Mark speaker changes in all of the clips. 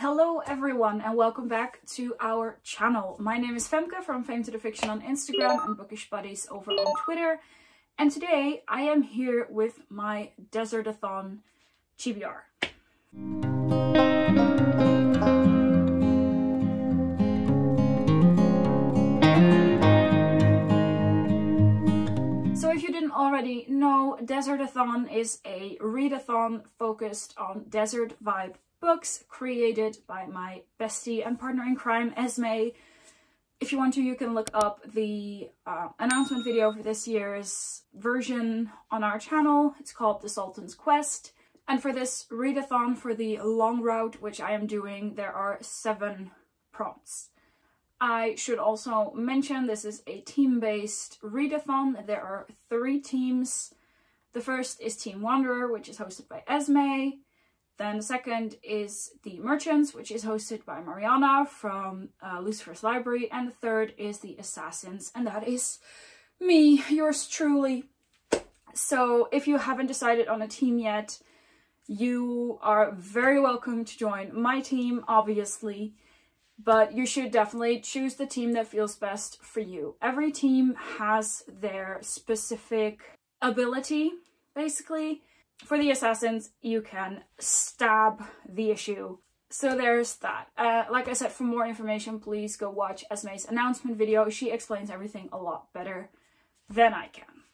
Speaker 1: Hello everyone and welcome back to our channel. My name is Femke from Fame to the Fiction on Instagram and Bookish Buddies over on Twitter. And today I am here with my DesertAthon TBR. So if you didn't already know, DesertAthon is a readathon focused on desert vibe books created by my bestie and partner in crime, Esmay. If you want to, you can look up the announcement video for this year's version on our channel. It's called The Sultan's Quest. And for this readathon, for the long route, which I am doing, there are 7 prompts. I should also mention this is a team-based readathon. There are 3 teams. The first is Team Wanderer, which is hosted by Esmay. Then the second is The Merchants, which is hosted by Mariana from Lucifer's Library. And the third is The Assassins, and that is me, yours truly. So if you haven't decided on a team yet, you are very welcome to join my team, obviously. But you should definitely choose the team that feels best for you. Every team has their specific ability, basically. For the Assassins, you can stab the issue. So there's that. Like I said, for more information, please go watch Esmay's announcement video. She explains everything a lot better than I can.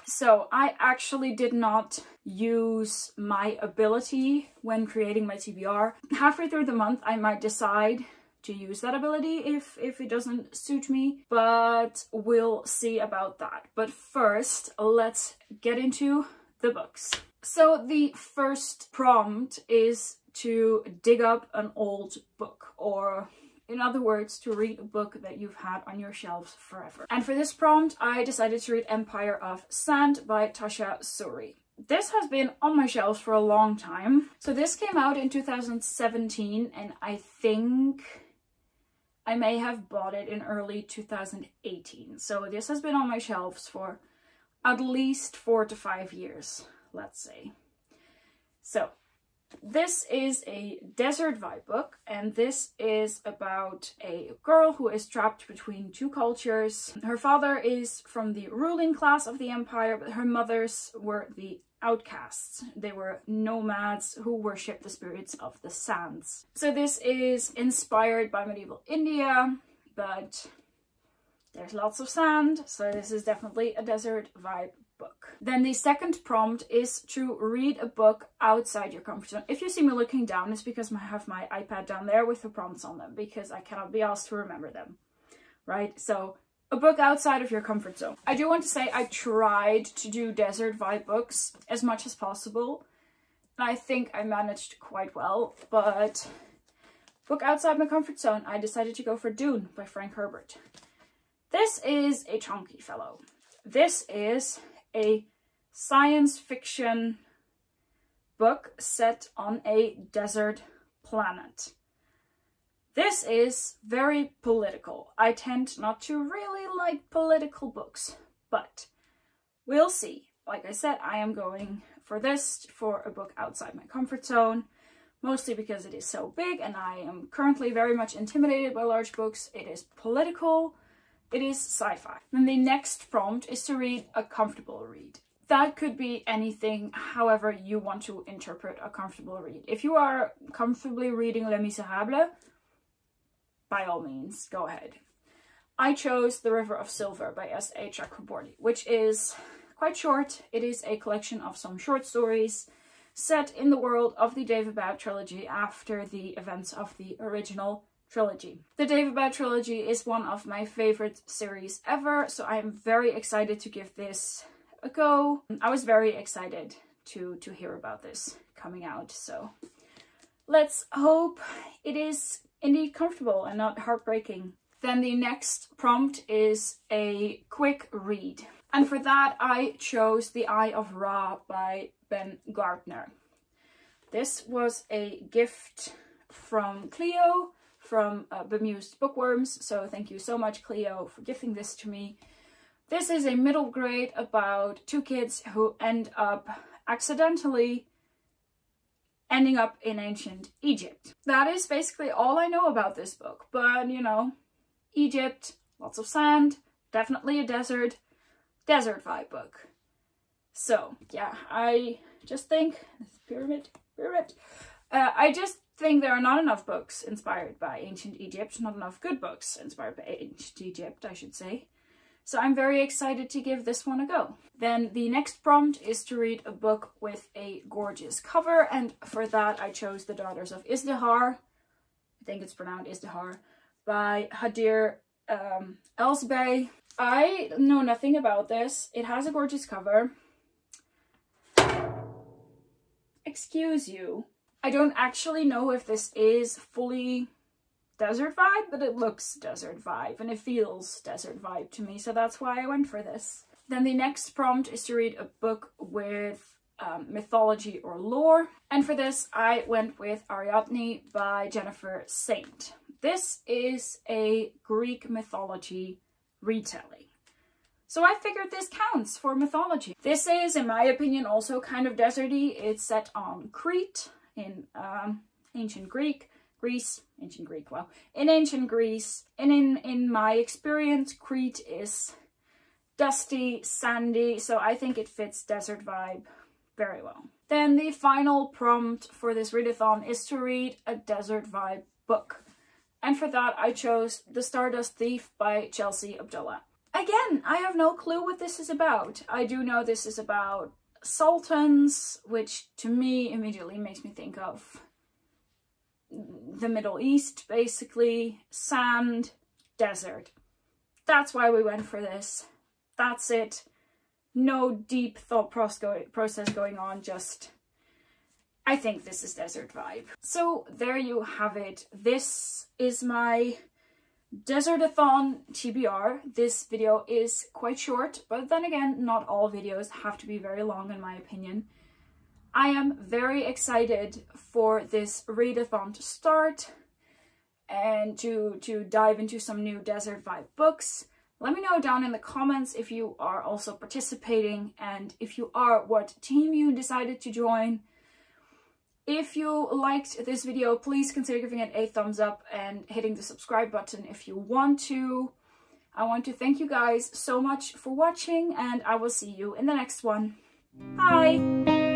Speaker 1: So I actually did not use my ability when creating my TBR. Halfway through the month, I might decide to use that ability if it doesn't suit me, but we'll see about that. But first, let's get into the books. So the first prompt is to dig up an old book, or in other words, to read a book that you've had on your shelves forever. And for this prompt, I decided to read Empire of Sand by Tasha Suri. This has been on my shelves for a long time. So this came out in 2017, and I think I may have bought it in early 2018. So this has been on my shelves for at least 4 to 5 years, let's say. So this is a desert vibe book, and this is about a girl who is trapped between 2 cultures. Her father is from the ruling class of the empire, but her mothers were the outcasts. They were nomads who worshipped the spirits of the sands. So this is inspired by medieval India, but there's lots of sand, so this is definitely a desert vibe book. Then the second prompt is to read a book outside your comfort zone. If you see me looking down, it's because I have my iPad down there with the prompts on them, because I cannot be asked to remember them, right? So a book outside of your comfort zone. I do want to say I tried to do desert vibe books as much as possible, and I think I managed quite well, but book outside my comfort zone, I decided to go for Dune by Frank Herbert. This is a chunky fellow. This is a science fiction book set on a desert planet. This is very political. I tend not to really like political books, but we'll see. Like I said, I am going for this for a book outside my comfort zone, mostly because it is so big and I am currently very much intimidated by large books. It is political. It is sci-fi. Then the next prompt is to read a comfortable read. That could be anything, however you want to interpret a comfortable read. If you are comfortably reading Les Miserables, by all means, go ahead. I chose The River of Silver by S.A. Chakraborty, which is quite short. It is a collection of some short stories set in the world of the David trilogy after the events of the original trilogy. The David trilogy is one of my favorite series ever, so I am very excited to give this a go. I was very excited to hear about this coming out, so let's hope it is indeed comfortable and not heartbreaking. Then the next prompt is a quick read, and for that I chose The Eye of Ra by Ben Gardner. This was a gift from Cleo from Bemused Bookworms, so thank you so much, Cleo, for gifting this to me. This is a middle grade about 2 kids who end up accidentally ending up in ancient Egypt. That is basically all I know about this book, but you know, Egypt, lots of sand, definitely a desert vibe book. So yeah, I just think, pyramid. I just think there are not enough books inspired by ancient Egypt, not enough good books inspired by ancient Egypt, I should say. So I'm very excited to give this one a go. Then the next prompt is to read a book with a gorgeous cover, and for that I chose The Daughters of Izdihar, I think it's pronounced Izdihar, by Hadir Esmay. I know nothing about this. It has a gorgeous cover. Excuse you. I don't actually know if this is fully desert vibe, but it looks desert vibe and it feels desert vibe to me, so that's why I went for this. Then the next prompt is to read a book with mythology or lore, and for this I went with Ariadne by Jennifer Saint. This is a Greek mythology retelling, so I figured this counts for mythology. This is, in my opinion, also kind of deserty. It's set on Crete in ancient Greece, in ancient Greece, and in my experience, Crete is dusty, sandy, so I think it fits desert vibe very well. Then the final prompt for this readathon is to read a desert vibe book, and for that I chose The Stardust Thief by Chelsea Abdullah. Again, I have no clue what this is about. I do know this is about sultans, which to me immediately makes me think of the Middle East, basically. Sand, desert. That's why we went for this. That's it. No deep thought process going on, just I think this is desert vibe. So there you have it. This is my DesertAthon TBR. This video is quite short, but then again, not all videos have to be very long in my opinion. I am very excited for this readathon to start and to dive into some new desert vibe books. Let me know down in the comments if you are also participating, and if you are, what team you decided to join. If you liked this video, please consider giving it a thumbs up and hitting the subscribe button if you want to. I want to thank you guys so much for watching, and I will see you in the next one. Bye!